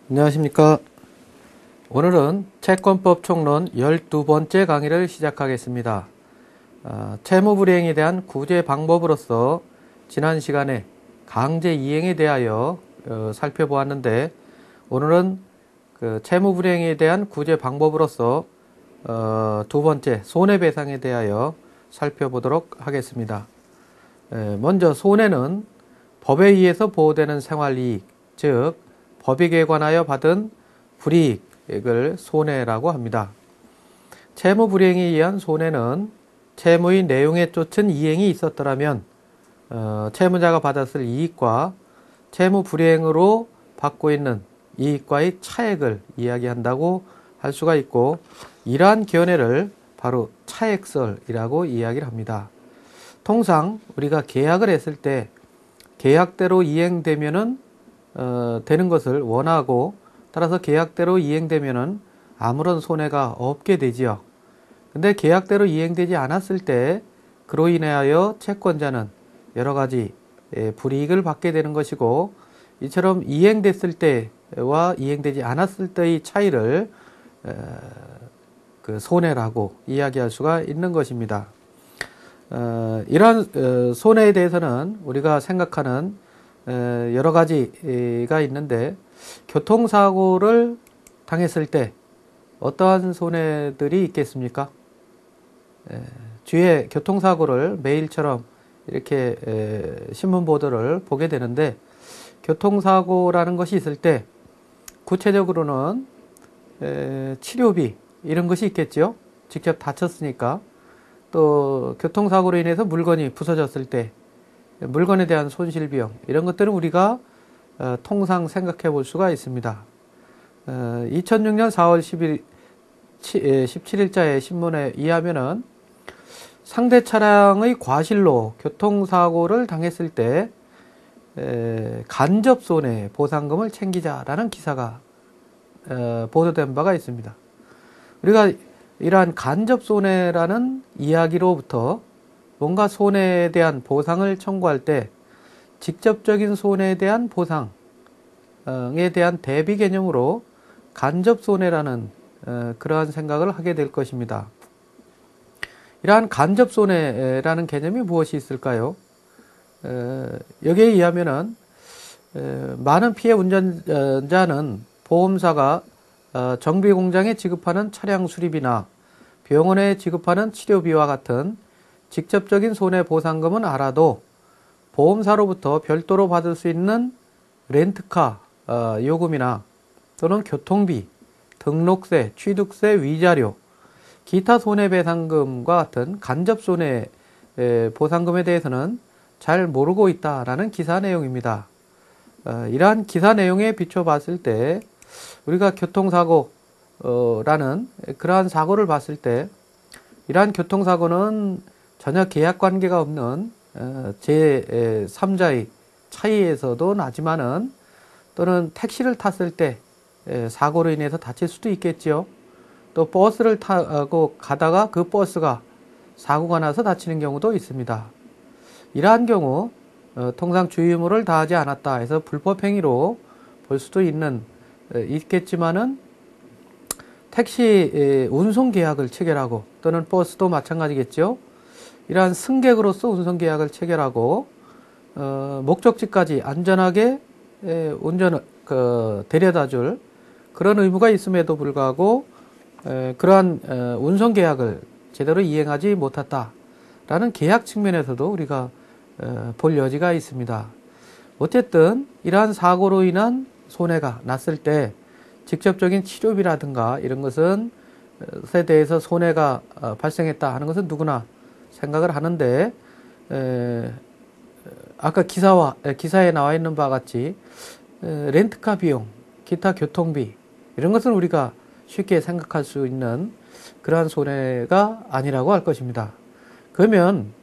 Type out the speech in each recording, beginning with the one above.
안녕하십니까. 오늘은 채권법 총론 12번째 강의를 시작하겠습니다. 채무불이행에 대한 구제 방법으로서 지난 시간에 강제 이행에 대하여 살펴보았는데, 오늘은 그 채무불이행에 대한 구제 방법으로서 두 번째 손해배상에 대하여 살펴보도록 하겠습니다. 먼저 손해는 법에 의해서 보호되는 생활이익, 즉 법익에 관하여 받은 불이익을 손해라고 합니다. 채무불이행에 의한 손해는 채무의 내용에 쫓은 이행이 있었더라면 채무자가 받았을 이익과 채무불이행으로 받고 있는 이익과의 차액을 이야기한다고 할 수가 있고, 이러한 견해를 바로 차액설이라고 이야기를 합니다. 통상 우리가 계약을 했을 때 계약대로 이행되면은 되는 것을 원하고, 따라서 계약대로 이행되면은 아무런 손해가 없게 되지요. 근데 계약대로 이행되지 않았을 때 그로 인하여 채권자는 여러 가지 불이익을 받게 되는 것이고, 이처럼 이행됐을 때와 이행되지 않았을 때의 차이를 그 손해라고 이야기할 수가 있는 것입니다. 이러한 손해에 대해서는 우리가 생각하는 여러 가지가 있는데, 교통사고를 당했을 때 어떠한 손해들이 있겠습니까? 주위에 교통사고를 매일처럼 이렇게 신문 보도를 보게 되는데, 교통사고라는 것이 있을 때 구체적으로는 치료비 이런 것이 있겠죠. 직접 다쳤으니까. 또 교통사고로 인해서 물건이 부서졌을 때 물건에 대한 손실비용, 이런 것들은 우리가 통상 생각해 볼 수가 있습니다. 2006년 4월 17일자의 신문에 의하면은 상대 차량의 과실로 교통사고를 당했을 때 간접손해 보상금을 챙기자라는 기사가 보도된 바가 있습니다. 우리가 이러한 간접손해라는 이야기로부터 뭔가 손해에 대한 보상을 청구할 때 직접적인 손해에 대한 보상에 대한 대비 개념으로 간접손해라는 그러한 생각을 하게 될 것입니다. 이러한 간접손해라는 개념이 무엇이 있을까요? 여기에 의하면은 많은 피해 운전자는 보험사가 정비공장에 지급하는 차량 수리비나 병원에 지급하는 치료비와 같은 직접적인 손해보상금은 알아도 보험사로부터 별도로 받을 수 있는 렌트카 요금이나 또는 교통비, 등록세, 취득세, 위자료, 기타 손해배상금과 같은 간접손해 보상금에 대해서는 잘 모르고 있다라는 기사 내용입니다. 이러한 기사 내용에 비춰봤을 때 우리가 교통사고라는 그러한 사고를 봤을 때, 이러한 교통사고는 전혀 계약관계가 없는 제3자의 차이에서도 나지만은, 또는 택시를 탔을 때 사고로 인해서 다칠 수도 있겠지요. 또 버스를 타고 가다가 그 버스가 사고가 나서 다치는 경우도 있습니다. 이러한 경우 통상 주의의무를 다하지 않았다 해서 불법행위로 볼 수도 있겠지만은, 택시 운송 계약을 체결하고, 또는 버스도 마찬가지겠죠. 이러한 승객으로서 운송 계약을 체결하고 목적지까지 안전하게 운전을 데려다줄 그런 의무가 있음에도 불구하고 그러한 운송 계약을 제대로 이행하지 못했다라는 계약 측면에서도 우리가 볼 여지가 있습니다. 어쨌든 이러한 사고로 인한 손해가 났을 때 직접적인 치료비라든가 이런 것은 에 대해서 손해가 발생했다 하는 것은 누구나 생각을 하는데, 아까 기사에 나와 있는 바와 같이 렌트카 비용, 기타 교통비 이런 것은 우리가 쉽게 생각할 수 있는 그러한 손해가 아니라고 할 것입니다. 그러면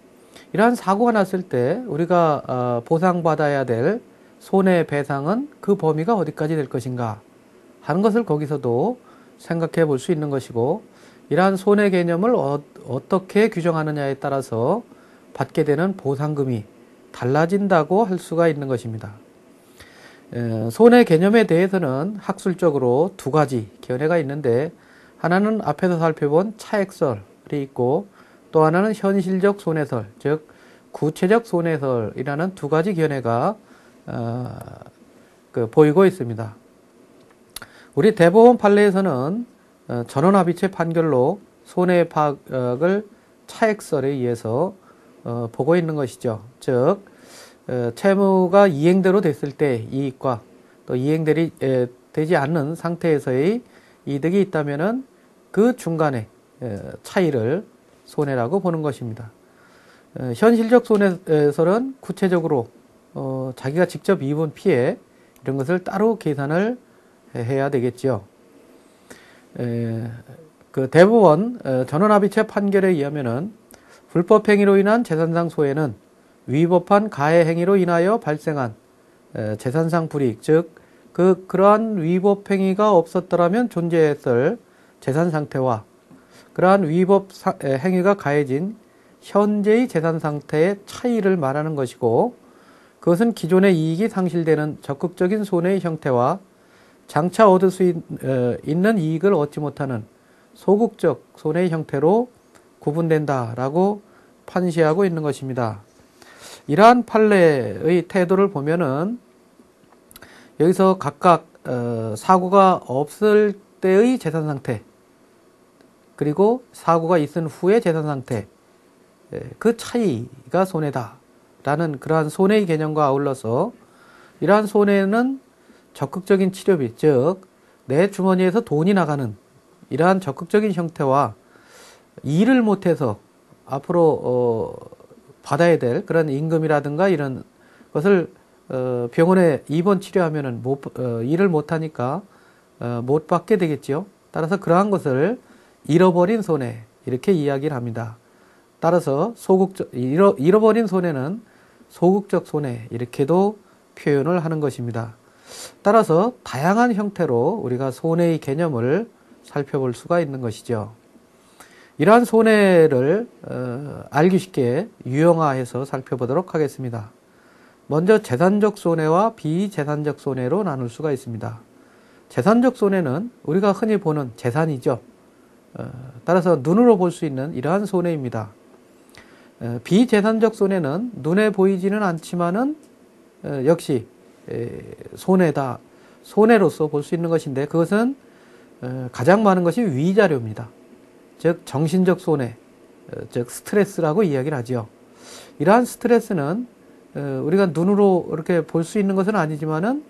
이러한 사고가 났을 때 우리가 보상받아야 될 손해배상은 그 범위가 어디까지 될 것인가 하는 것을 거기서도 생각해 볼 수 있는 것이고, 이러한 손해 개념을 어떻게 규정하느냐에 따라서 받게 되는 보상금이 달라진다고 할 수가 있는 것입니다. 손해 개념에 대해서는 학술적으로 두 가지 견해가 있는데, 하나는 앞에서 살펴본 차액설이 있고, 또 하나는 현실적 손해설, 즉 구체적 손해설이라는 두 가지 견해가 보이고 있습니다. 우리 대법원 판례에서는 전원합의체 판결로 손해 파악을 차액설에 의해서 보고 있는 것이죠. 즉 채무가 이행대로 됐을 때 이익과 또 이행되지 않는 상태에서의 이득이 있다면은 그 중간에 차이를 손해라고 보는 것입니다. 현실적 손해설은 구체적으로 자기가 직접 입은 피해 이런 것을 따로 계산을 해야 되겠죠. 그 대법원 전원합의체 판결에 의하면은 불법행위로 인한 재산상 소해는 위법한 가해행위로 인하여 발생한 재산상 불이익, 즉 그러한 위법행위가 없었더라면 존재했을 재산상태와 그러한 위법 행위가 가해진 현재의 재산상태의 차이를 말하는 것이고, 그것은 기존의 이익이 상실되는 적극적인 손해의 형태와 장차 얻을 수 있는 이익을 얻지 못하는 소극적 손해의 형태로 구분된다라고 판시하고 있는 것입니다. 이러한 판례의 태도를 보면은 여기서 각각 사고가 없을 때의 재산 상태, 그리고 사고가 있은 후의 재산 상태, 그 차이가 손해다라는 그러한 손해의 개념과 아울러서 이러한 손해는 적극적인 치료비, 즉 내 주머니에서 돈이 나가는 이러한 적극적인 형태와 일을 못해서 앞으로 받아야 될 그런 임금이라든가 이런 것을 병원에 입원 치료하면은 일을 못하니까 못 받게 되겠죠. 따라서 그러한 것을 잃어버린 손해 이렇게 이야기를 합니다. 따라서 잃어버린 손해는 소극적 손해 이렇게도 표현을 하는 것입니다. 따라서 다양한 형태로 우리가 손해의 개념을 살펴볼 수가 있는 것이죠. 이러한 손해를 알기 쉽게 유형화해서 살펴보도록 하겠습니다. 먼저 재산적 손해와 비재산적 손해로 나눌 수가 있습니다. 재산적 손해는 우리가 흔히 보는 재산이죠. 따라서 눈으로 볼 수 있는 이러한 손해입니다. 비재산적 손해는 눈에 보이지는 않지만은 역시 손해로서 볼 수 있는 것인데, 그것은 가장 많은 것이 위자료입니다. 즉 정신적 손해, 즉 스트레스라고 이야기를 하죠. 이러한 스트레스는 우리가 눈으로 이렇게 볼 수 있는 것은 아니지만은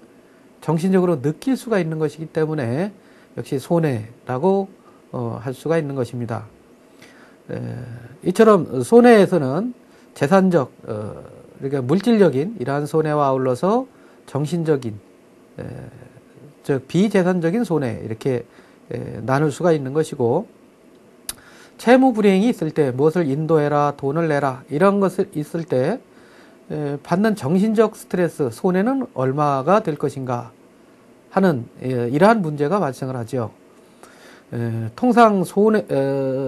정신적으로 느낄 수가 있는 것이기 때문에 역시 손해라고 할 수가 있는 것입니다. 이처럼 손해에서는 재산적, 그러니까 물질적인 이러한 손해와 아울러서 정신적인, 즉 비재산적인 손해 이렇게 나눌 수가 있는 것이고, 채무 불이행이 있을 때 무엇을 인도해라, 돈을 내라 이런 것을 있을 때 받는 정신적 스트레스, 손해는 얼마가 될 것인가 하는 이러한 문제가 발생을 하죠. 통상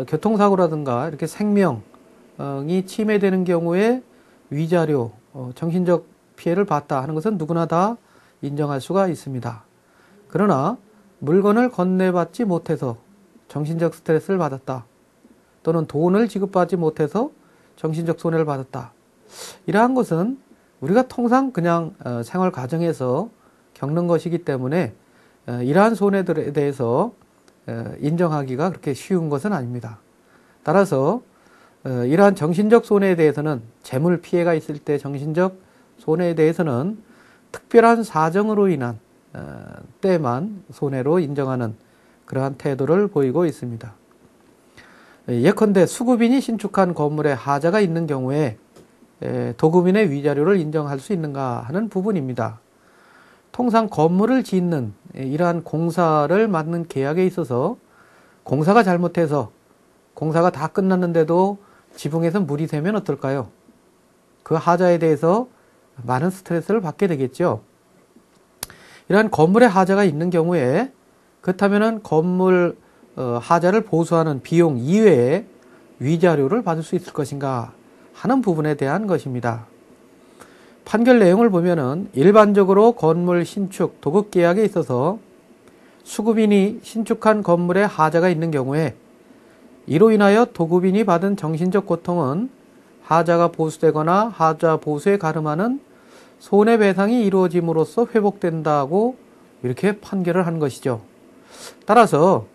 교통사고라든가 이렇게 생명이 침해되는 경우에 위자료, 정신적 피해를 봤다 하는 것은 누구나 다 인정할 수가 있습니다. 그러나 물건을 건네받지 못해서 정신적 스트레스를 받았다, 또는 돈을 지급받지 못해서 정신적 손해를 받았다, 이러한 것은 우리가 통상 그냥 생활 과정에서 겪는 것이기 때문에 이러한 손해들에 대해서 인정하기가 그렇게 쉬운 것은 아닙니다. 따라서 이러한 정신적 손해에 대해서는, 재물 피해가 있을 때 정신적 손해에 대해서는 특별한 사정으로 인한 때만 손해로 인정하는 그러한 태도를 보이고 있습니다. 예컨대 수급인이 신축한 건물에 하자가 있는 경우에 도급인의 위자료를 인정할 수 있는가 하는 부분입니다. 통상 건물을 짓는 이러한 공사를 맡는 계약에 있어서 공사가 잘못해서 공사가 다 끝났는데도 지붕에서 물이 새면 어떨까요? 그 하자에 대해서 많은 스트레스를 받게 되겠죠. 이러한 건물에 하자가 있는 경우에 그렇다면은 건물 하자를 보수하는 비용 이외에 위자료를 받을 수 있을 것인가 하는 부분에 대한 것입니다. 판결 내용을 보면은 일반적으로 건물 신축, 도급 계약에 있어서 수급인이 신축한 건물에 하자가 있는 경우에 이로 인하여 도급인이 받은 정신적 고통은 하자가 보수되거나 하자 보수에 가름하는 손해배상이 이루어짐으로써 회복된다고 이렇게 판결을 한 것이죠. 따라서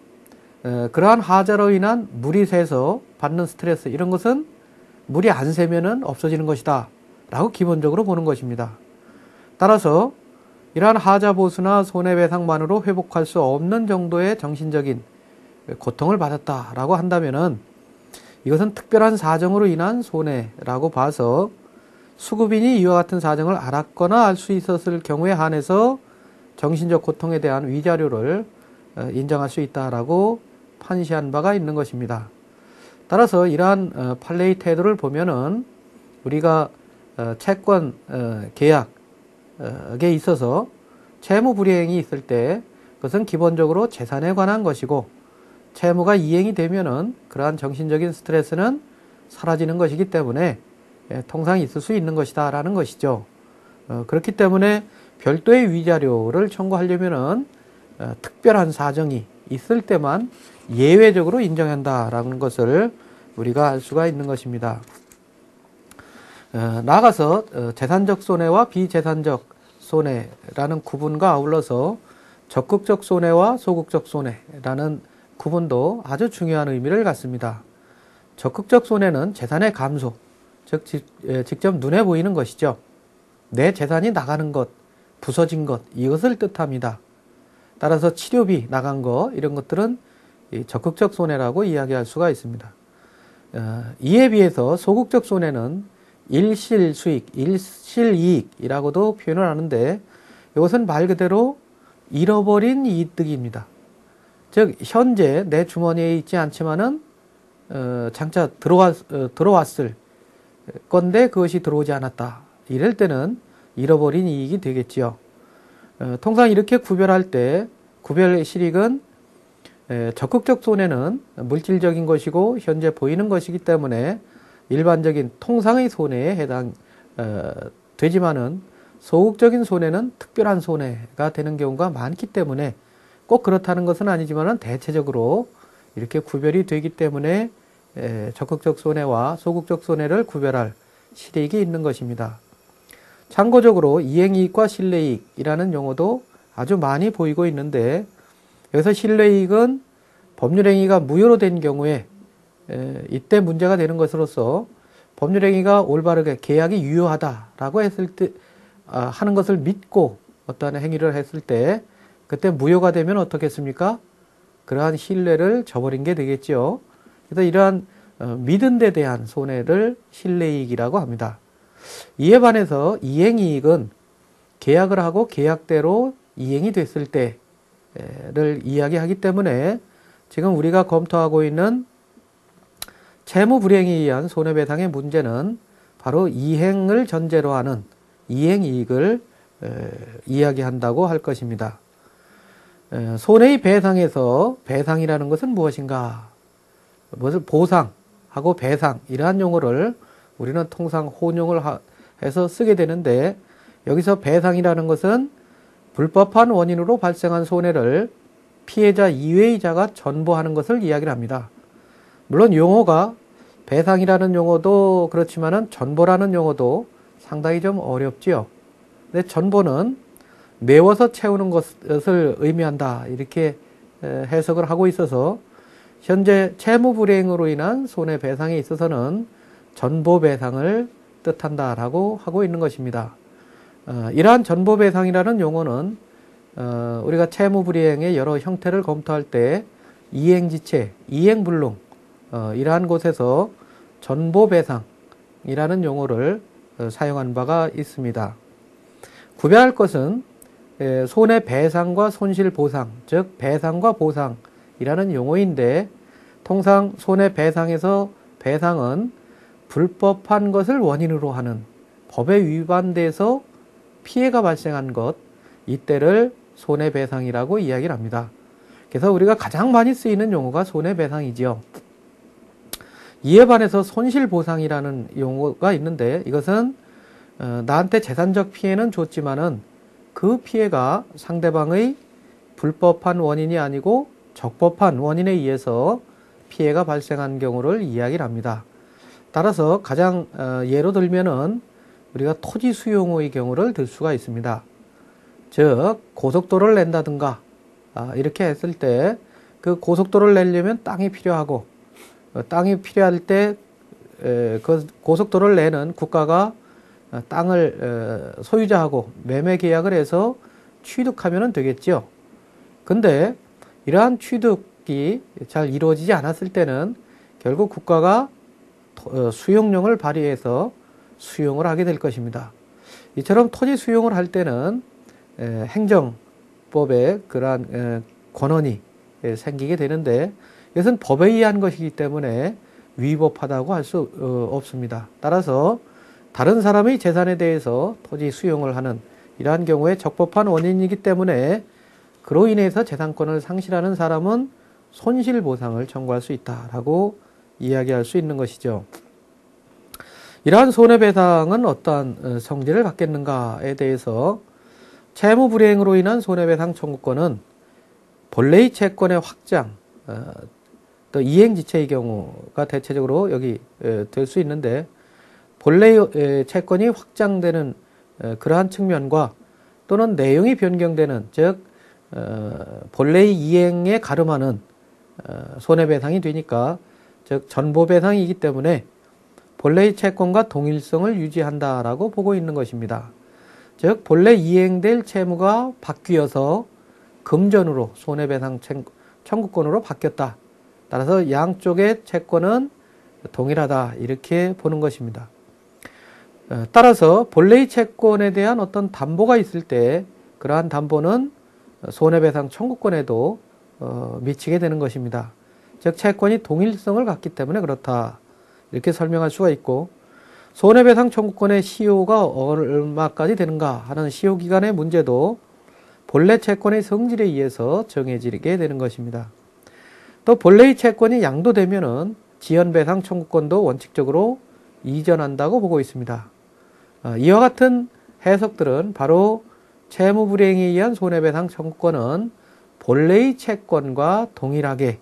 그러한 하자로 인한 물이 새서 받는 스트레스, 이런 것은 물이 안 새면은 없어지는 것이다 라고 기본적으로 보는 것입니다. 따라서 이러한 하자 보수나 손해배상만으로 회복할 수 없는 정도의 정신적인 고통을 받았다라고 한다면은 이것은 특별한 사정으로 인한 손해라고 봐서 수급인이 이와 같은 사정을 알았거나 알 수 있었을 경우에 한해서 정신적 고통에 대한 위자료를 인정할 수 있다라고 판시한 바가 있는 것입니다. 따라서 이러한 판례의 태도를 보면은 우리가 채권 계약에 있어서 채무 불이행이 있을 때 그것은 기본적으로 재산에 관한 것이고 채무가 이행이 되면은 그러한 정신적인 스트레스는 사라지는 것이기 때문에 통상 있을 수 있는 것이다 라는 것이죠. 그렇기 때문에 별도의 위자료를 청구하려면은 특별한 사정이 있을 때만 예외적으로 인정한다라는 것을 우리가 알 수가 있는 것입니다. 나아가서 재산적 손해와 비재산적 손해라는 구분과 아울러서 적극적 손해와 소극적 손해라는 구분도 아주 중요한 의미를 갖습니다. 적극적 손해는 재산의 감소, 즉 직접 눈에 보이는 것이죠. 내 재산이 나가는 것, 부서진 것, 이것을 뜻합니다. 따라서 치료비 나간 것, 이런 것들은 적극적 손해라고 이야기할 수가 있습니다. 이에 비해서 소극적 손해는 일실수익, 일실이익이라고도 표현을 하는데 이것은 말 그대로 잃어버린 이득입니다. 즉 현재 내 주머니에 있지 않지만은 장차 들어왔을 건데 그것이 들어오지 않았다. 이럴 때는 잃어버린 이익이 되겠지요. 통상 이렇게 구별할 때 구별 실익은 적극적 손해는 물질적인 것이고 현재 보이는 것이기 때문에 일반적인 통상의 손해에 해당 되지만은 소극적인 손해는 특별한 손해가 되는 경우가 많기 때문에 꼭 그렇다는 것은 아니지만은 대체적으로 이렇게 구별이 되기 때문에 적극적 손해와 소극적 손해를 구별할 실익이 있는 것입니다. 참고적으로 이행이익과 실내이익이라는 용어도 아주 많이 보이고 있는데 여기서 실내이익은 법률행위가 무효로 된 경우에 이때 문제가 되는 것으로서 법률행위가 올바르게 계약이 유효하다라고 했을 때 하는 것을 믿고 어떠한 행위를 했을 때 그때 무효가 되면 어떻겠습니까? 그러한 신뢰를 저버린 게 되겠죠. 그래서 이러한 믿은 데 대한 손해를 신뢰이익이라고 합니다. 이에 반해서 이행이익은 계약을 하고 계약대로 이행이 됐을 때를 이야기하기 때문에 지금 우리가 검토하고 있는 채무 불이행에 의한 손해배상의 문제는 바로 이행을 전제로 하는 이행이익을 이야기한다고 할 것입니다. 손해의 배상에서 배상이라는 것은 무엇인가? 무엇을 보상하고 배상 이러한 용어를 우리는 통상 혼용을 해서 쓰게 되는데 여기서 배상이라는 것은 불법한 원인으로 발생한 손해를 피해자 이외의 자가 전보하는 것을 이야기를 합니다. 물론 용어가 배상이라는 용어도 그렇지만은 전보라는 용어도 상당히 좀 어렵지요. 근데 전보는 메워서 채우는 것을 의미한다 이렇게 해석을 하고 있어서 현재 채무 불이행으로 인한 손해배상에 있어서는 전보배상을 뜻한다라고 하고 있는 것입니다. 이러한 전보배상이라는 용어는 우리가 채무 불이행의 여러 형태를 검토할 때 이행지체, 이행불능 이러한 곳에서 전보배상이라는 용어를 사용한 바가 있습니다. 구별할 것은 손해배상과 손실보상, 즉 배상과 보상이라는 용어인데 통상 손해배상에서 배상은 불법한 것을 원인으로 하는 법에 위반돼서 피해가 발생한 것, 이때를 손해배상이라고 이야기를 합니다. 그래서 우리가 가장 많이 쓰이는 용어가 손해배상이지요. 이에 반해서 손실보상이라는 용어가 있는데 이것은 나한테 재산적 피해는 줬지만은 그 피해가 상대방의 불법한 원인이 아니고 적법한 원인에 의해서 피해가 발생한 경우를 이야기를 합니다. 따라서 가장 예로 들면은 우리가 토지 수용의 경우를 들 수가 있습니다. 즉 고속도로를 낸다든가 이렇게 했을 때 그 고속도로를 내려면 땅이 필요하고 땅이 필요할 때 그 고속도로를 내는 국가가 땅을 소유자하고 매매 계약을 해서 취득하면 되겠죠. 근데 이러한 취득이 잘 이루어지지 않았을 때는 결국 국가가 수용령을 발휘해서 수용을 하게 될 것입니다. 이처럼 토지 수용을 할 때는 행정법에 그러한 권한이 생기게 되는데 이것은 법에 의한 것이기 때문에 위법하다고 할 수 없습니다. 따라서 다른 사람의 재산에 대해서 토지 수용을 하는 이러한 경우에 적법한 원인이기 때문에 그로 인해서 재산권을 상실하는 사람은 손실보상을 청구할 수 있다라고 이야기할 수 있는 것이죠. 이러한 손해배상은 어떠한 성질을 갖겠는가에 대해서 채무불이행으로 인한 손해배상 청구권은 본래의 채권의 확장, 또 이행지체의 경우가 대체적으로 여기 될 수 있는데 본래의 채권이 확장되는 그러한 측면과 또는 내용이 변경되는 즉 본래의 이행에 가름하는 손해배상이 되니까 즉 전보배상이기 때문에 본래의 채권과 동일성을 유지한다라고 보고 있는 것입니다. 즉 본래 이행될 채무가 바뀌어서 금전으로 손해배상 청구권으로 바뀌었다. 따라서 양쪽의 채권은 동일하다 이렇게 보는 것입니다. 따라서 본래의 채권에 대한 어떤 담보가 있을 때 그러한 담보는 손해배상 청구권에도 미치게 되는 것입니다. 즉 채권이 동일성을 갖기 때문에 그렇다 이렇게 설명할 수가 있고 손해배상 청구권의 시효가 얼마까지 되는가 하는 시효기간의 문제도 본래 채권의 성질에 의해서 정해지게 되는 것입니다. 또 본래의 채권이 양도되면은 지연배상 청구권도 원칙적으로 이전한다고 보고 있습니다. 이와 같은 해석들은 바로 채무불이행에 의한 손해배상 청구권은 본래의 채권과 동일하게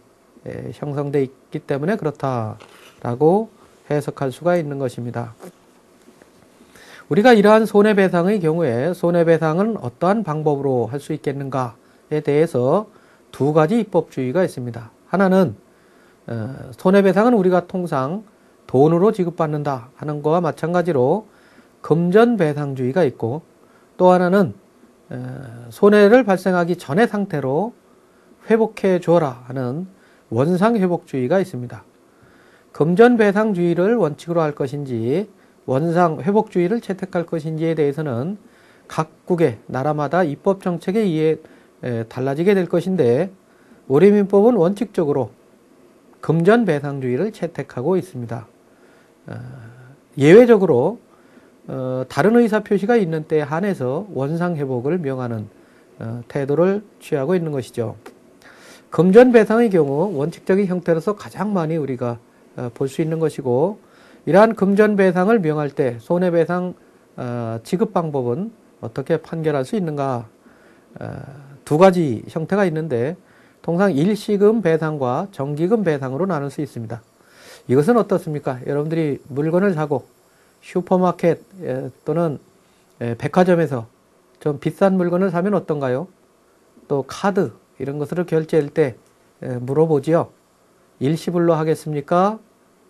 형성되어 있기 때문에 그렇다라고 해석할 수가 있는 것입니다. 우리가 이러한 손해배상의 경우에 손해배상은 어떠한 방법으로 할 수 있겠는가에 대해서 두 가지 입법주의가 있습니다. 하나는 손해배상은 우리가 통상 돈으로 지급받는다 하는 것과 마찬가지로 금전배상주의가 있고 또 하나는 손해를 발생하기 전의 상태로 회복해 주어라 하는 원상회복주의가 있습니다. 금전배상주의를 원칙으로 할 것인지 원상회복주의를 채택할 것인지에 대해서는 각국의 나라마다 입법정책에 의해 달라지게 될 것인데 우리 민법은 원칙적으로 금전배상주의를 채택하고 있습니다. 예외적으로 다른 의사표시가 있는 때에 한해서 원상회복을 명하는 태도를 취하고 있는 것이죠. 금전배상의 경우 원칙적인 형태로서 가장 많이 우리가 볼 수 있는 것이고 이러한 금전배상을 명할 때 손해배상 지급 방법은 어떻게 판결할 수 있는가 두 가지 형태가 있는데 통상 일시금 배상과 정기금 배상으로 나눌 수 있습니다. 이것은 어떻습니까? 여러분들이 물건을 사고 슈퍼마켓 또는 백화점에서 좀 비싼 물건을 사면 어떤가요? 또 카드 이런 것으로 결제할 때 물어보지요. 일시불로 하겠습니까?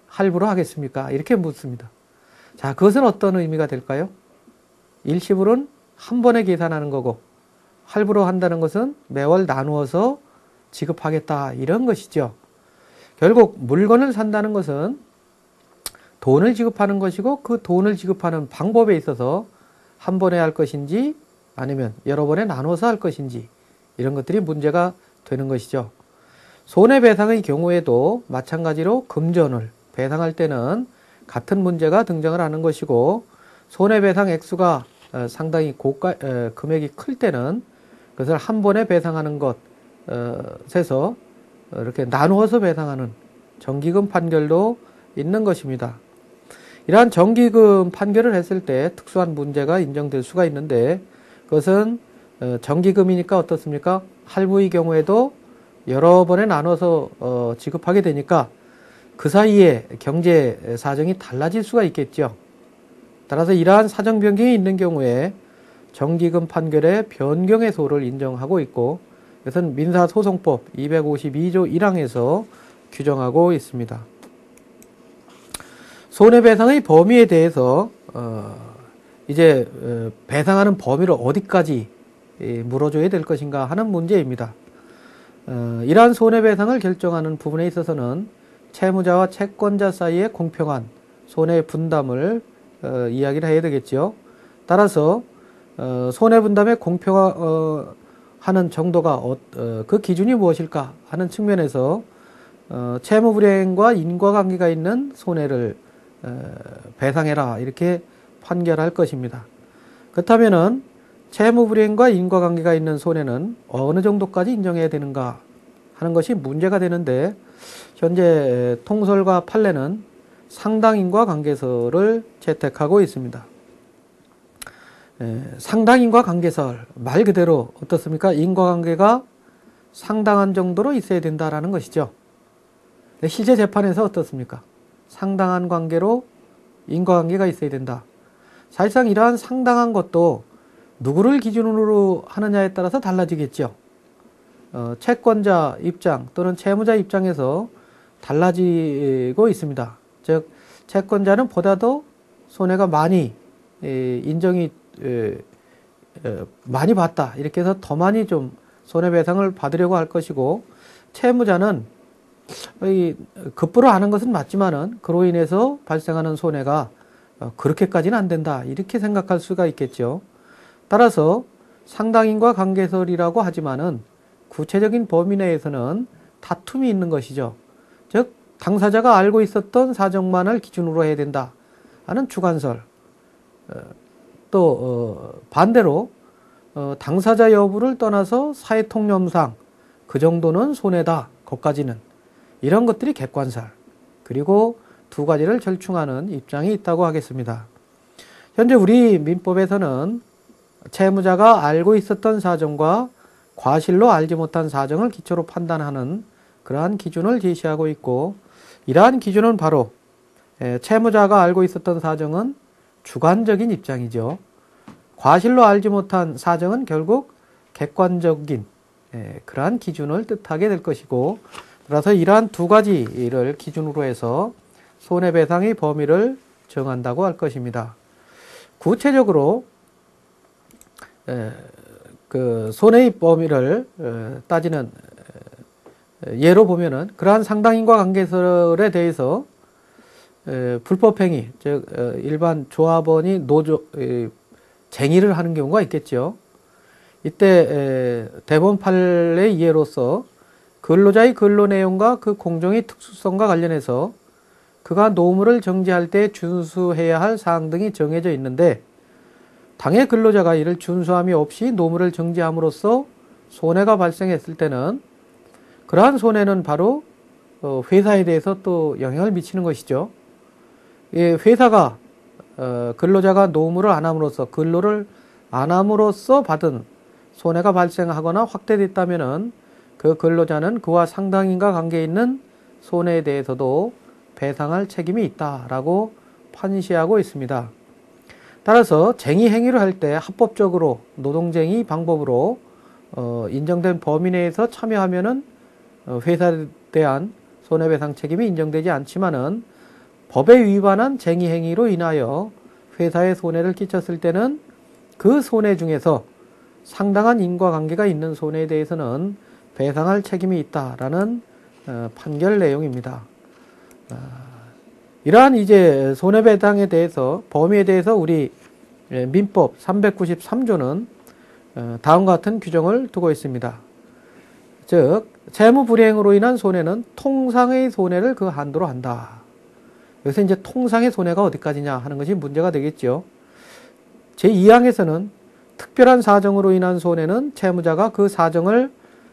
할부로 하겠습니까? 이렇게 묻습니다. 자, 그것은 어떤 의미가 될까요? 일시불은 한 번에 계산하는 거고 할부로 한다는 것은 매월 나누어서 지급하겠다 이런 것이죠. 결국 물건을 산다는 것은 돈을 지급하는 것이고 그 돈을 지급하는 방법에 있어서 한 번에 할 것인지 아니면 여러 번에 나눠서 할 것인지 이런 것들이 문제가 되는 것이죠. 손해배상의 경우에도 마찬가지로 금전을 배상할 때는 같은 문제가 등장을 하는 것이고 손해배상 액수가 상당히 금액이 클 때는 그것을 한 번에 배상하는 것에서 이렇게 나누어서 배상하는 정기금 판결도 있는 것입니다. 이러한 정기금 판결을 했을 때 특수한 문제가 인정될 수가 있는데 그것은 정기금이니까 어떻습니까? 할부의 경우에도 여러 번에 나눠서 지급하게 되니까 그 사이에 경제 사정이 달라질 수가 있겠죠. 따라서 이러한 사정 변경이 있는 경우에 정기금 판결의 변경의소를 인정하고 있고 이것은 민사소송법 252조 1항에서 규정하고 있습니다. 손해배상의 범위에 대해서 이제 배상하는 범위를 어디까지 물어줘야 될 것인가 하는 문제입니다. 이러한 손해배상을 결정하는 부분에 있어서는 채무자와 채권자 사이의 공평한 손해 분담을 이야기를 해야 되겠죠. 따라서 손해분담의 공평하는 정도가 그 기준이 무엇일까 하는 측면에서 채무불이행과 인과관계가 있는 손해를 배상해라 이렇게 판결할 것입니다. 그렇다면은 채무불이행과 인과관계가 있는 손해는 어느 정도까지 인정해야 되는가 하는 것이 문제가 되는데 현재 통설과 판례는 상당인과관계설을 채택하고 있습니다. 상당인과관계설 말 그대로 어떻습니까? 인과관계가 상당한 정도로 있어야 된다라는 것이죠. 실제 재판에서 어떻습니까? 상당한 관계로 인과관계가 있어야 된다. 사실상 이러한 상당한 것도 누구를 기준으로 하느냐에 따라서 달라지겠죠. 채권자 입장 또는 채무자 입장에서 달라지고 있습니다. 즉 채권자는 보다도 손해가 많이 인정이 많이 봤다 이렇게 해서 더 많이 좀 손해배상을 받으려고 할 것이고 채무자는 급부로 하는 것은 맞지만은 그로 인해서 발생하는 손해가 그렇게까지는 안 된다 이렇게 생각할 수가 있겠죠. 따라서 상당인과 관계설이라고 하지만은 구체적인 범위 내에서는 다툼이 있는 것이죠. 즉 당사자가 알고 있었던 사정만을 기준으로 해야 된다 하는 주관설. 또 반대로 당사자 여부를 떠나서 사회통념상 그 정도는 손해다 것까지는 이런 것들이 객관설. 그리고 두 가지를 절충하는 입장이 있다고 하겠습니다. 현재 우리 민법에서는 채무자가 알고 있었던 사정과 과실로 알지 못한 사정을 기초로 판단하는 그러한 기준을 제시하고 있고 이러한 기준은 바로 채무자가 알고 있었던 사정은 주관적인 입장이죠. 과실로 알지 못한 사정은 결국 객관적인 그러한 기준을 뜻하게 될 것이고 따라서 이러한 두 가지를 기준으로 해서 손해배상의 범위를 정한다고 할 것입니다. 구체적으로 그 손해의 범위를 따지는 예로 보면은 그러한 상당인과 관계설에 대해서 불법행위, 즉 일반 조합원이 쟁의를 하는 경우가 있겠죠. 이때 대법원 판례의 예로서 근로자의 근로 내용과 그 공정의 특수성과 관련해서 그가 노무를 정지할 때 준수해야 할 사항 등이 정해져 있는데 당해 근로자가 이를 준수함이 없이 노무를 정지함으로써 손해가 발생했을 때는 그러한 손해는 바로 회사에 대해서 또 영향을 미치는 것이죠. 회사가 근로자가 노무를 안 함으로써 근로를 안 함으로써 받은 손해가 발생하거나 확대됐다면은 그 근로자는 그와 상당인과 관계 있는 손해에 대해서도 배상할 책임이 있다라고 판시하고 있습니다. 따라서 쟁의 행위를 할 때 합법적으로 노동쟁의 방법으로 인정된 범위 내에서 참여하면은 회사에 대한 손해배상 책임이 인정되지 않지만은 법에 위반한 쟁의 행위로 인하여 회사에 손해를 끼쳤을 때는 그 손해 중에서 상당한 인과관계가 있는 손해에 대해서는 배상할 책임이 있다라는 판결 내용입니다. 이러한 이제 손해배상에 대해서 범위에 대해서 우리 민법 393조는 다음과 같은 규정을 두고 있습니다. 즉 채무불이행으로 인한 손해는 통상의 손해를 그 한도로 한다. 여기서 이제 통상의 손해가 어디까지냐 하는 것이 문제가 되겠죠. 제2항에서는 특별한 사정으로 인한 손해는 채무자가 그 사정을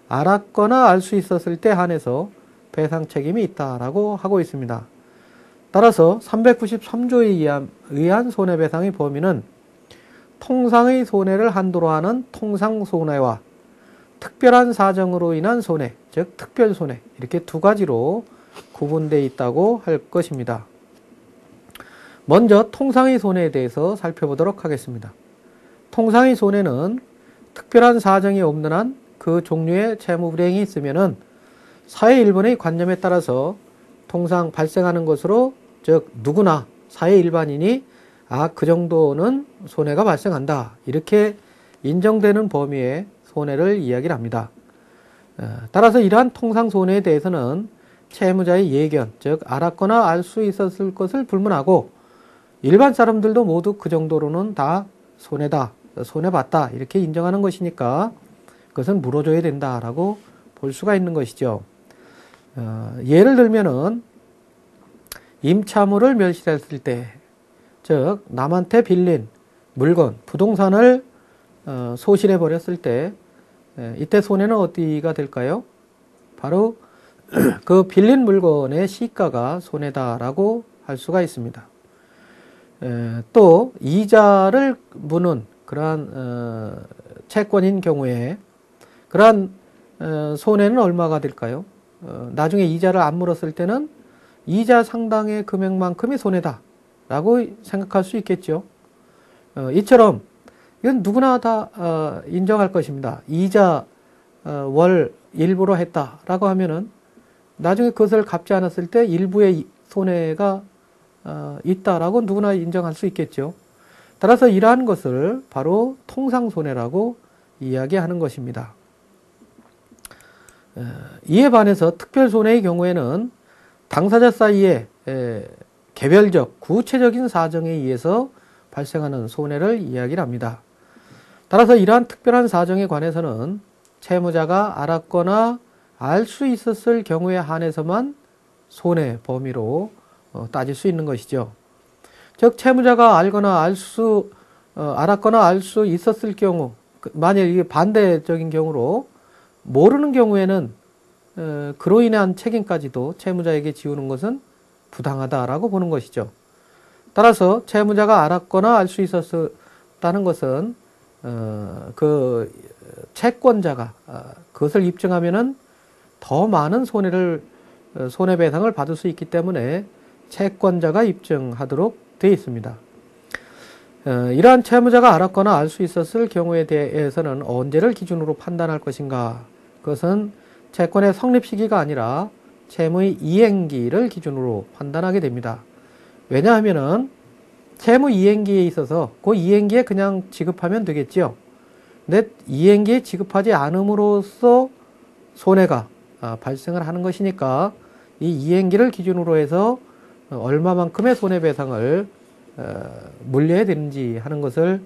알았거나 알 수 있었을 때 한해서 배상 책임이 있다라고 하고 있습니다. 따라서 393조에 의한 손해배상의 범위는 통상의 손해를 한도로 하는 통상손해와 특별한 사정으로 인한 손해, 즉 특별손해, 이렇게 두 가지로 구분되어 있다고 할 것입니다. 먼저 통상의 손해에 대해서 살펴보도록 하겠습니다. 통상의 손해는 특별한 사정이 없는 한 그 종류의 채무 불이행이 있으면은 사회 일반의 관념에 따라서 통상 발생하는 것으로, 즉 누구나 사회 일반인이 그 정도는 손해가 발생한다, 이렇게 인정되는 범위의 손해를 이야기를 합니다. 따라서 이러한 통상 손해에 대해서는 채무자의 예견, 즉 알았거나 알 수 있었을 것을 불문하고 일반 사람들도 모두 그 정도로는 다 손해다, 손해봤다, 이렇게 인정하는 것이니까 그것은 물어줘야 된다라고 볼 수가 있는 것이죠. 예를 들면은 임차물을 멸실했을 때, 즉 남한테 빌린 물건, 부동산을 소실해 버렸을 때, 이때 손해는 어디가 될까요? 바로 그 빌린 물건의 시가가 손해다라고 할 수가 있습니다. 또 이자를 무는 그러한 채권인 경우에 그러한 손해는 얼마가 될까요? 나중에 이자를 안 물었을 때는 이자 상당의 금액만큼이 손해다라고 생각할 수 있겠죠. 이처럼 이건 누구나 다 인정할 것입니다. 이자 월 일부로 했다라고 하면은 나중에 그것을 갚지 않았을 때 일부의 손해가 있다라고 누구나 인정할 수 있겠죠. 따라서 이러한 것을 바로 통상손해라고 이야기하는 것입니다. 이에 반해서 특별손해의 경우에는 당사자 사이에 개별적 구체적인 사정에 의해서 발생하는 손해를 이야기를 합니다. 따라서 이러한 특별한 사정에 관해서는 채무자가 알았거나 알 수 있었을 경우에 한해서만 손해 범위로 따질 수 있는 것이죠. 즉 채무자가 알았거나 알 수 있었을 경우, 만약 이게 반대적인 경우로 모르는 경우에는 그로 인한 책임까지도 채무자에게 지우는 것은 부당하다라고 보는 것이죠. 따라서 채무자가 알았거나 알 수 있었다는 것은 그 채권자가 그것을 입증하면은 더 많은 손해배상을 받을 수 있기 때문에 채권자가 입증하도록 되어 있습니다. 이러한 채무자가 알았거나 알 수 있었을 경우에 대해서는 언제를 기준으로 판단할 것인가? 그것은 채권의 성립 시기가 아니라 채무의 이행기를 기준으로 판단하게 됩니다. 왜냐하면은 채무 이행기에 있어서 그 이행기에 그냥 지급하면 되겠지요. 근데 이행기에 지급하지 않음으로써 손해가 발생을 하는 것이니까 이 이행기를 기준으로 해서 얼마만큼의 손해배상을 물려야 되는지 하는 것을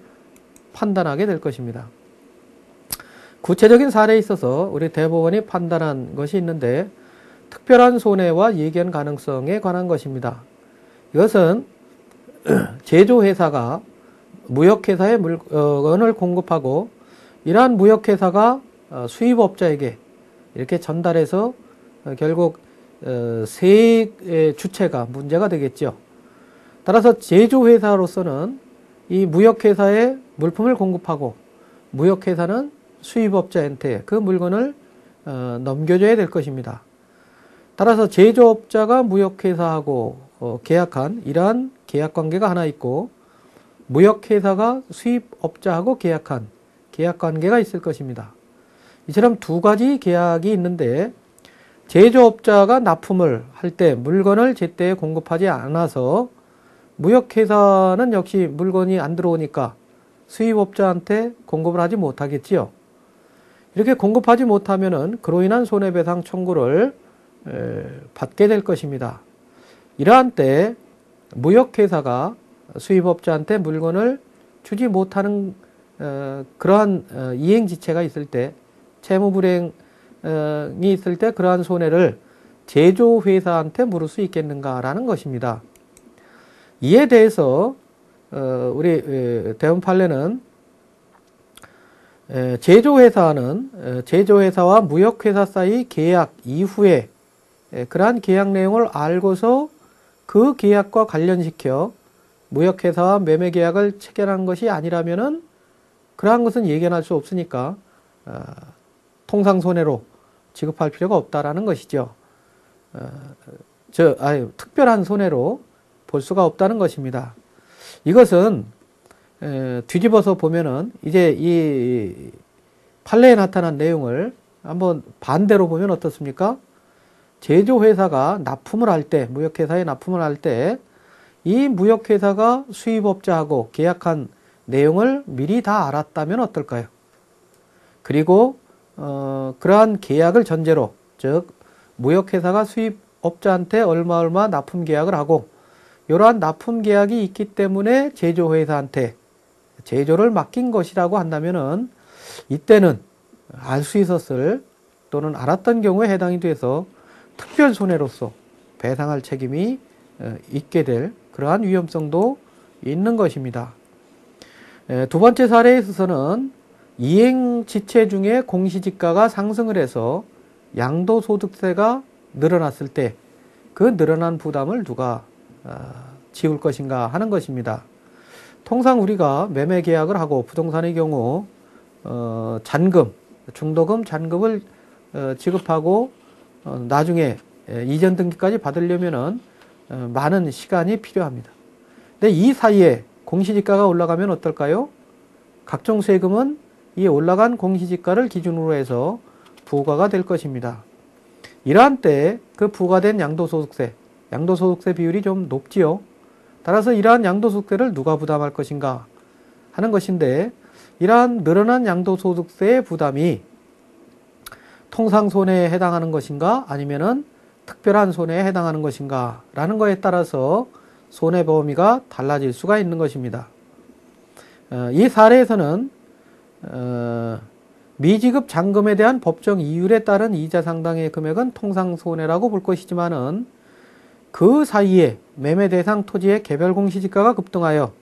판단하게 될 것입니다. 구체적인 사례에 있어서 우리 대법원이 판단한 것이 있는데 특별한 손해와 예견 가능성에 관한 것입니다. 이것은 제조회사가 무역회사에 물건을 공급하고 이러한 무역회사가 수입업자에게 이렇게 전달해서 결국 세액의 주체가 문제가 되겠죠. 따라서 제조회사로서는 이 무역회사에 물품을 공급하고 무역회사는 수입업자한테 그 물건을 넘겨줘야 될 것입니다. 따라서 제조업자가 무역회사하고 계약한 이러한 계약관계가 하나 있고 무역회사가 수입업자하고 계약한 계약관계가 있을 것입니다. 이처럼 두 가지 계약이 있는데 제조업자가 납품을 할 때 물건을 제때에 공급하지 않아서 무역회사는 역시 물건이 안 들어오니까 수입업자한테 공급을 하지 못하겠지요. 이렇게 공급하지 못하면은 그로 인한 손해배상 청구를 받게 될 것입니다. 이러한 때 무역회사가 수입업자한테 물건을 주지 못하는 그러한 이행지체가 있을 때 채무불이행이 있을 때 그러한 손해를 제조회사한테 물을 수 있겠는가라는 것입니다. 이에 대해서 우리 대법원 판례는 제조회사와 무역회사 사이 계약 이후에 그러한 계약 내용을 알고서 그 계약과 관련시켜 무역회사와 매매계약을 체결한 것이 아니라면은 그러한 것은 예견할 수 없으니까 통상손해로 지급할 필요가 없다라는 것이죠. 특별한 손해로 볼 수가 없다는 것입니다. 이것은 뒤집어서 보면은 이제 이 판례에 나타난 내용을 한번 반대로 보면 어떻습니까? 제조회사가 납품을 할 때, 무역회사에 납품을 할 때 이 무역회사가 수입업자하고 계약한 내용을 미리 다 알았다면 어떨까요? 그리고 그러한 계약을 전제로, 즉 무역회사가 수입업자한테 얼마 납품 계약을 하고 이러한 납품 계약이 있기 때문에 제조회사한테 제조를 맡긴 것이라고 한다면은 이때는 알 수 있었을 또는 알았던 경우에 해당이 돼서 특별 손해로서 배상할 책임이 있게 될 그러한 위험성도 있는 것입니다. 두 번째 사례에 있어서는 이행지체 중에 공시지가가 상승을 해서 양도소득세가 늘어났을 때 그 늘어난 부담을 누가 지울 것인가 하는 것입니다. 통상 우리가 매매 계약을 하고 부동산의 경우 잔금, 중도금, 잔금을 지급하고 나중에 이전 등기까지 받으려면은 많은 시간이 필요합니다. 근데 이 사이에 공시지가가 올라가면 어떨까요? 각종 세금은 이 올라간 공시지가를 기준으로 해서 부과가 될 것입니다. 이러한 때 그 부과된 양도소득세 비율이 좀 높지요. 따라서 이러한 양도소득세를 누가 부담할 것인가 하는 것인데, 이러한 늘어난 양도소득세의 부담이 통상손해에 해당하는 것인가 아니면은 특별한 손해에 해당하는 것인가 라는 것에 따라서 손해 범위가 달라질 수가 있는 것입니다. 이 사례에서는 미지급 잔금에 대한 법정 이율에 따른 이자 상당의 금액은 통상손해라고 볼 것이지만은 그 사이에 매매 대상 토지의 개별 공시지가가 급등하여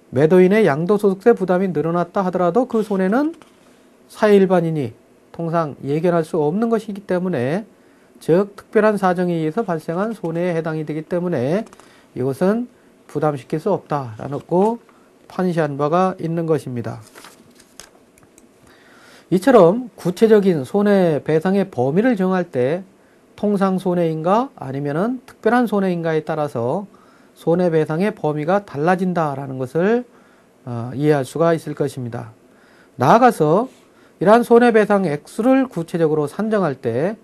매도인의 양도소득세 부담이 늘어났다 하더라도 그 손해는 사회 일반인이 통상 예견할 수 없는 것이기 때문에, 즉 특별한 사정에 의해서 발생한 손해에 해당이 되기 때문에 이것은 부담시킬 수 없다라고 판시한 바가 있는 것입니다. 이처럼 구체적인 손해배상의 범위를 정할 때 통상손해인가 아니면은 특별한 손해인가에 따라서 손해배상의 범위가 달라진다라는 것을 이해할 수가 있을 것입니다. 나아가서 이러한 손해배상 액수를 구체적으로 산정할 때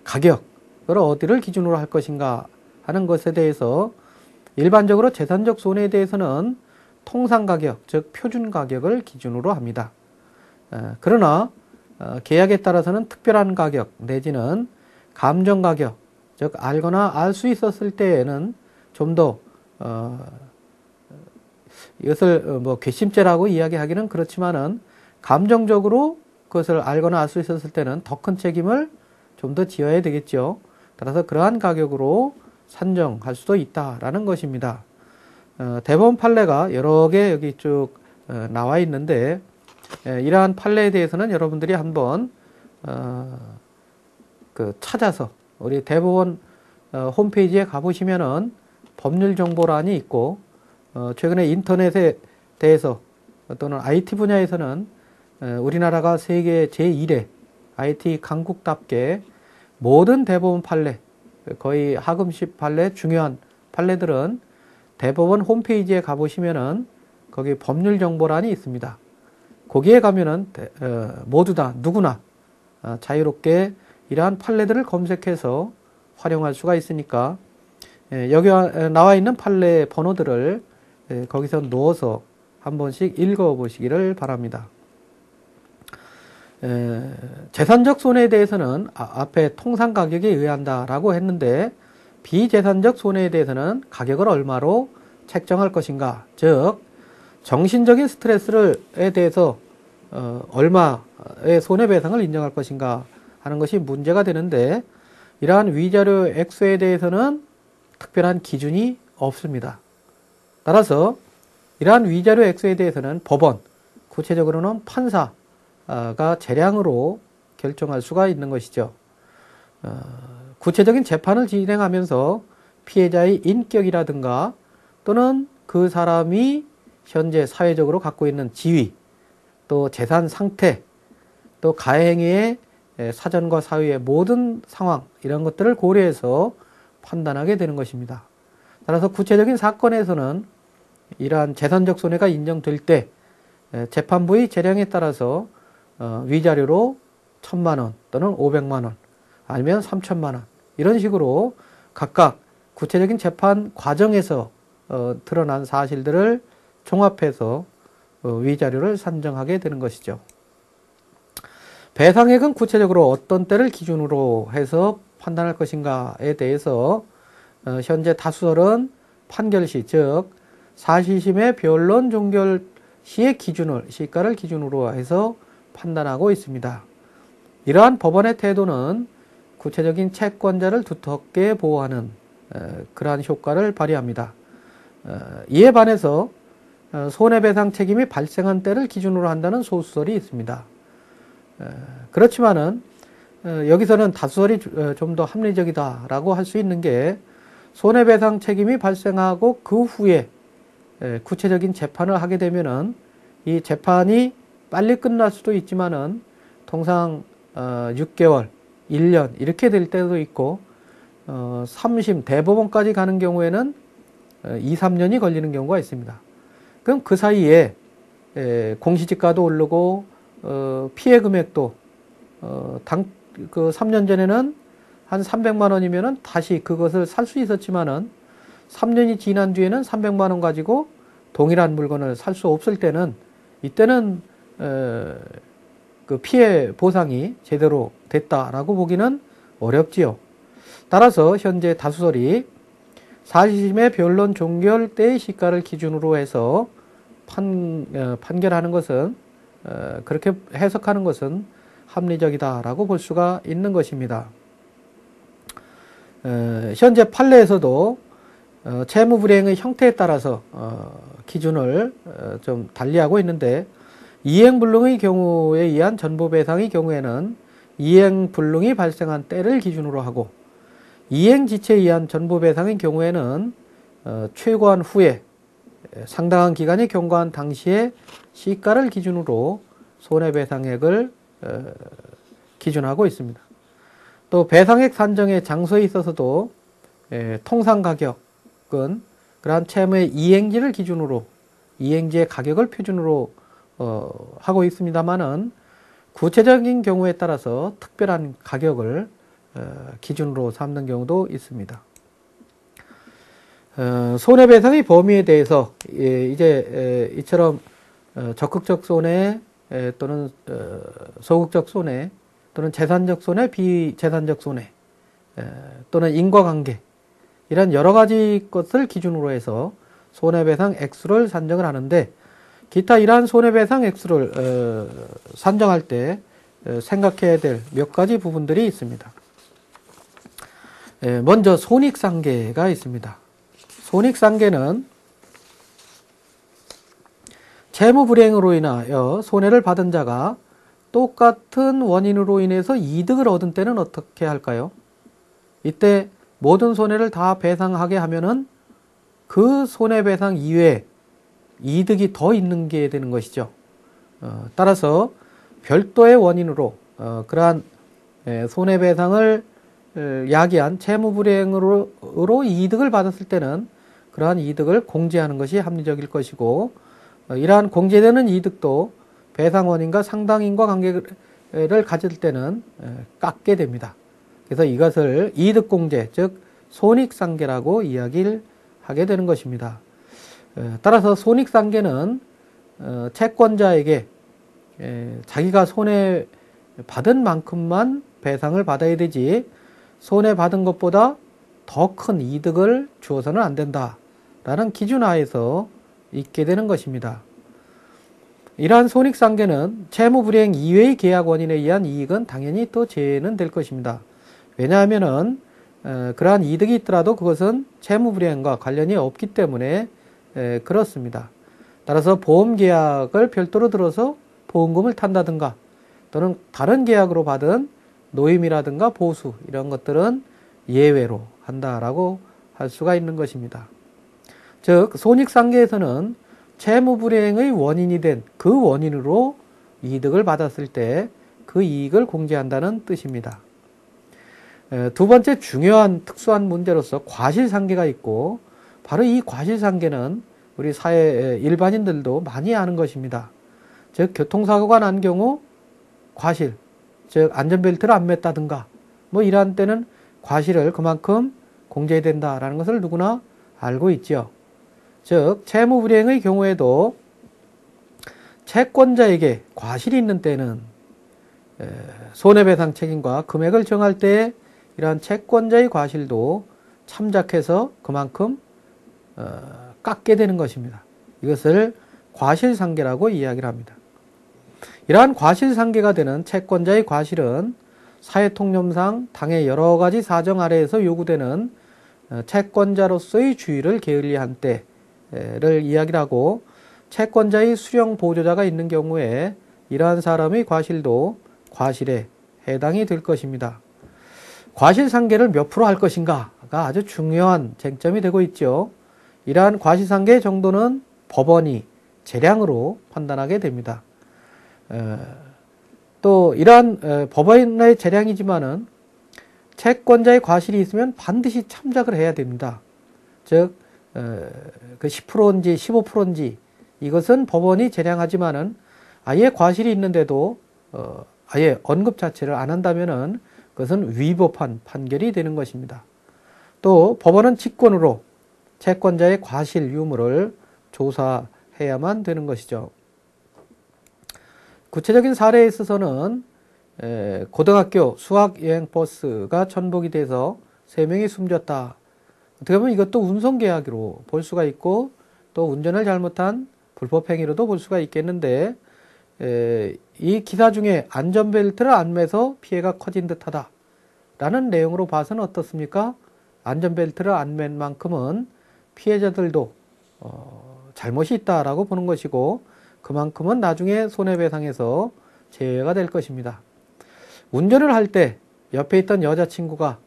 가격을 어디를 기준으로 할 것인가 하는 것에 대해서 일반적으로 재산적 손해에 대해서는 통상가격, 즉 표준가격을 기준으로 합니다. 그러나 계약에 따라서는 특별한 가격 내지는 감정가격, 즉 알거나 알 수 있었을 때에는 좀 더 이것을 괘씸죄라고 이야기하기는 그렇지만은 감정적으로 그것을 알거나 알 수 있었을 때는 더 큰 책임을 좀 더 지어야 되겠죠. 따라서 그러한 가격으로 산정할 수도 있다라는 것입니다. 대법원 판례가 여러 개 여기 쭉 나와 있는데, 이러한 판례에 대해서는 여러분들이 한번 찾아서 우리 대법원 홈페이지에 가보시면은 법률 정보란이 있고, 최근에 인터넷에 대해서 또는 IT 분야에서는 우리나라가 세계 제1의 IT 강국답게 모든 대법원 판례, 거의 하금식 판례, 중요한 판례들은 대법원 홈페이지에 가보시면은 거기 법률 정보란이 있습니다. 거기에 가면은 모두 다 누구나 자유롭게 이러한 판례들을 검색해서 활용할 수가 있으니까 여기 나와 있는 판례 번호들을 거기서 넣어서 한 번씩 읽어보시기를 바랍니다. 재산적 손해에 대해서는 앞에 통상가격에 의한다라고 했는데, 비재산적 손해에 대해서는 가격을 얼마로 책정할 것인가, 즉 정신적인 스트레스에 대해서 얼마의 손해배상을 인정할 것인가 하는 것이 문제가 되는데, 이러한 위자료 액수에 대해서는 특별한 기준이 없습니다. 따라서 이러한 위자료 액수에 대해서는 법원, 구체적으로는 판사가 재량으로 결정할 수가 있는 것이죠. 구체적인 재판을 진행하면서 피해자의 인격이라든가 또는 그 사람이 현재 사회적으로 갖고 있는 지위, 또 재산 상태, 또 가해행위의 사전과 사후의 모든 상황, 이런 것들을 고려해서 판단하게 되는 것입니다. 따라서 구체적인 사건에서는 이러한 재산적 손해가 인정될 때 재판부의 재량에 따라서 위자료로 1,000만 원 또는 500만 원 아니면 3,000만 원 이런 식으로 각각 구체적인 재판 과정에서 드러난 사실들을 종합해서 위자료를 산정하게 되는 것이죠. 배상액은 구체적으로 어떤 때를 기준으로 해서 판단할 것인가에 대해서 현재 다수설은 판결시, 즉 사실심의 변론 종결 시의 시가를 기준으로 해서 판단하고 있습니다. 이러한 법원의 태도는 구체적인 채권자를 두텁게 보호하는 그러한 효과를 발휘합니다. 이에 반해서 손해배상 책임이 발생한 때를 기준으로 한다는 소수설이 있습니다. 그렇지만은 여기서는 다수설이 좀 더 합리적이다라고 할 수 있는 게 손해배상 책임이 발생하고 그 후에 구체적인 재판을 하게 되면은 이 재판이 빨리 끝날 수도 있지만은 통상 6개월, 1년 이렇게 될 때도 있고 3심 대법원까지 가는 경우에는 2, 3년이 걸리는 경우가 있습니다. 그럼 그 사이에 공시지가도 오르고 피해 금액도 그 3년 전에는 한 300만 원이면은 다시 그것을 살 수 있었지만은 3년이 지난 뒤에는 300만 원 가지고 동일한 물건을 살 수 없을 때는 이때는 그 피해 보상이 제대로 됐다라고 보기는 어렵지요. 따라서 현재 다수설이 사실심의 변론 종결 때의 시가를 기준으로 해서 판결하는 것은 그렇게 해석하는 것은 합리적이다라고 볼 수가 있는 것입니다. 현재 판례에서도 채무불이행의 형태에 따라서 기준을 좀 달리하고 있는데 이행불능의 경우에 의한 전부배상의 경우에는 이행불능이 발생한 때를 기준으로 하고 이행지체에 의한 전부배상의 경우에는 최고한 후에 상당한 기간이 경과한 당시의 시가를 기준으로 손해배상액을 기준하고 있습니다. 또 배상액 산정의 장소에 있어서도 통상가격은 그러한 채무의 이행지를 기준으로 이행지의 가격을 표준으로 하고 있습니다만은 구체적인 경우에 따라서 특별한 가격을 기준으로 삼는 경우도 있습니다. 손해배상의 범위에 대해서 이제 이처럼 적극적 손해 또는 소극적 손해 또는 재산적 손해, 비재산적 손해 또는 인과관계 이런 여러 가지 것을 기준으로 해서 손해배상 액수를 산정을 하는데 기타 이러한 손해배상 액수를 산정할 때 생각해야 될 몇 가지 부분들이 있습니다. 먼저 손익상계가 있습니다. 손익상계는 채무불이행으로 인하여 손해를 받은 자가 똑같은 원인으로 인해서 이득을 얻은 때는 어떻게 할까요? 이때 모든 손해를 다 배상하게 하면은 그 손해배상 이외에 이득이 더 있는 게 되는 것이죠. 따라서 별도의 원인으로 그러한 손해배상을 야기한 채무불이행으로 이득을 받았을 때는 그러한 이득을 공제하는 것이 합리적일 것이고 이러한 공제되는 이득도 배상 원인과 상당인과 관계를 가질 때는 깎게 됩니다. 그래서 이것을 이득공제, 즉 손익상계라고 이야기를 하게 되는 것입니다. 따라서 손익상계는 채권자에게 자기가 손해받은 만큼만 배상을 받아야 되지 손해받은 것보다 더 큰 이득을 주어서는 안 된다라는 기준 하에서 있게 되는 것입니다. 이러한 손익상계는 채무불이행 이외의 계약 원인에 의한 이익은 당연히 또 제외는 될 것입니다. 왜냐하면은 그러한 이득이 있더라도 그것은 채무불이행과 관련이 없기 때문에 그렇습니다. 따라서 보험계약을 별도로 들어서 보험금을 탄다든가 또는 다른 계약으로 받은 노임이라든가 보수 이런 것들은 예외로 한다라고 할 수가 있는 것입니다. 즉 손익상계에서는 채무불이행의 원인이 된 그 원인으로 이득을 받았을 때 그 이익을 공제한다는 뜻입니다. 두 번째 중요한 특수한 문제로서 과실상계가 있고, 바로 이 과실상계는 우리 사회 일반인들도 많이 아는 것입니다. 즉 교통사고가 난 경우 과실, 즉 안전벨트를 안 맸다든가 뭐 이러한 때는 과실을 그만큼 공제된다라는 것을 누구나 알고 있죠. 즉 채무불이행의 경우에도 채권자에게 과실이 있는 때는 손해배상 책임과 금액을 정할 때 이러한 채권자의 과실도 참작해서 그만큼 깎게 되는 것입니다. 이것을 과실상계라고 이야기를 합니다. 이러한 과실상계가 되는 채권자의 과실은 사회통념상 당의 여러 가지 사정 아래에서 요구되는 채권자로서의 주의를 게을리한 때를 이야기를 하고, 채권자의 수령 보조자가 있는 경우에 이러한 사람의 과실도 과실에 해당이 될 것입니다. 과실상계를 몇 프로 할 것인가가 아주 중요한 쟁점이 되고 있죠. 이러한 과실상계의 정도는 법원이 재량으로 판단하게 됩니다. 또 이러한 법원의 재량이지만은 채권자의 과실이 있으면 반드시 참작을 해야 됩니다. 즉 그 10%인지 15%인지 이것은 법원이 재량하지만은 아예 과실이 있는데도 아예 언급 자체를 안 한다면은 그것은 위법한 판결이 되는 것입니다. 또 법원은 직권으로 채권자의 과실 유무를 조사해야만 되는 것이죠. 구체적인 사례에 있어서는 고등학교 수학여행버스가 전복이 돼서 3명이 숨졌다. 어떻게 보면 이것도 운송계약으로 볼 수가 있고, 또 운전을 잘못한 불법행위로도 볼 수가 있겠는데, 이 기사 중에 안전벨트를 안 매서 피해가 커진 듯하다 라는 내용으로 봐서는 어떻습니까? 안전벨트를 안 맨 만큼은 피해자들도 잘못이 있다라고 보는 것이고, 그만큼은 나중에 손해배상에서 제외가 될 것입니다. 운전을 할 때 옆에 있던 여자친구가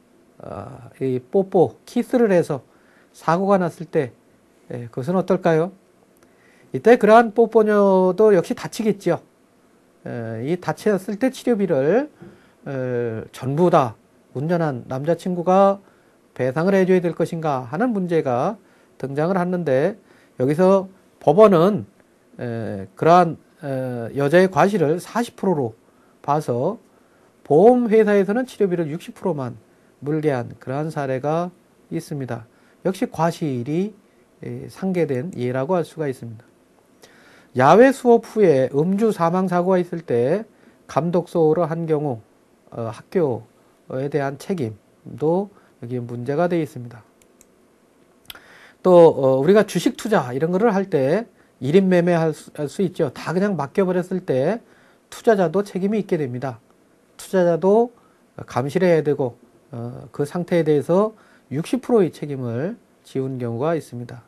이 뽀뽀, 키스를 해서 사고가 났을 때 그것은 어떨까요? 이때 그러한 뽀뽀녀도 역시 다치겠죠. 이 다쳤을 때 치료비를 전부 다 운전한 남자친구가 배상을 해줘야 될 것인가 하는 문제가 등장을 하는데, 여기서 법원은 그러한 여자의 과실을 40%로 봐서 보험회사에서는 치료비를 60%만 물게 한 그러한 사례가 있습니다. 역시 과실이 상계된 예라고 할 수가 있습니다. 야외 수업 후에 음주 사망 사고가 있을 때 감독소를 한 경우 학교에 대한 책임도 여기에 문제가 되어 있습니다. 또 우리가 주식 투자 이런 거를 할 때 1인 매매할 수 있죠. 다 그냥 맡겨버렸을 때 투자자도 책임이 있게 됩니다. 투자자도 감시를 해야 되고 그 상태에 대해서 60%의 책임을 지운 경우가 있습니다.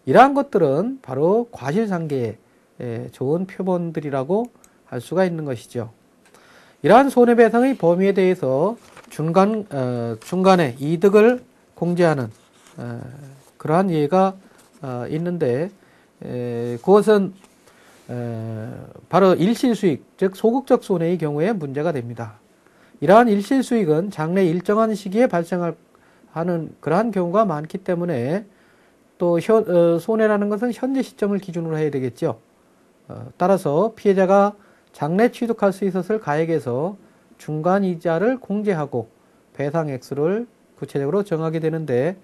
이러한 것들은 바로 과실상계의 좋은 표본들이라고 할 수가 있는 것이죠. 이러한 손해배상의 범위에 대해서 중간에 이득을 공제하는 그러한 예가 있는데, 그것은 바로 일실수익, 즉 소극적 손해의 경우에 문제가 됩니다. 이러한 일실수익은 장래 일정한 시기에 발생하는 그러한 경우가 많기 때문에, 또 손해라는 것은 현재 시점을 기준으로 해야 되겠죠. 따라서 피해자가 장래 취득할 수 있었을 가액에서 중간 이자를 공제하고 배상 액수를 구체적으로 정하게 되는데,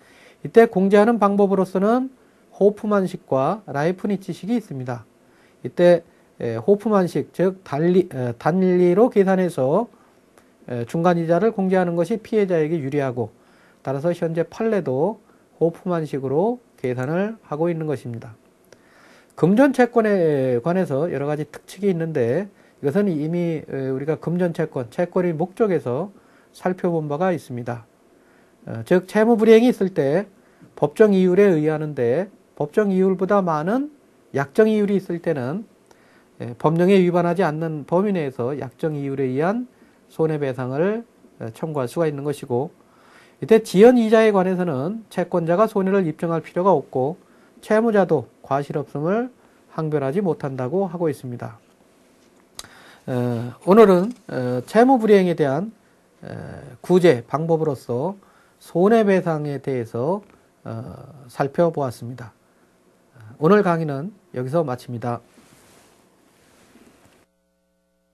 이때 공제하는 방법으로서는 호프만식과 라이프니츠식이 있습니다. 이때 호프만식, 즉 단리로 계산해서 중간 이자를 공제하는 것이 피해자에게 유리하고, 따라서 현재 판례도 호프만식으로 계산을 하고 있는 것입니다. 금전채권에 관해서 여러 가지 특칙이 있는데, 이것은 이미 우리가 금전채권, 채권의 목적에서 살펴본 바가 있습니다. 즉 채무불이행이 있을 때 법정 이율에 의하는데, 법정 이율보다 많은 약정 이율이 있을 때는 법령에 위반하지 않는 범위 내에서 약정 이율에 의한 손해배상을 청구할 수가 있는 것이고, 이때 지연 이자에 관해서는 채권자가 손해를 입증할 필요가 없고 채무자도 과실 없음을 항변하지 못한다고 하고 있습니다. 오늘은 채무 불이행에 대한 구제 방법으로서 손해배상에 대해서 살펴보았습니다. 오늘 강의는 여기서 마칩니다.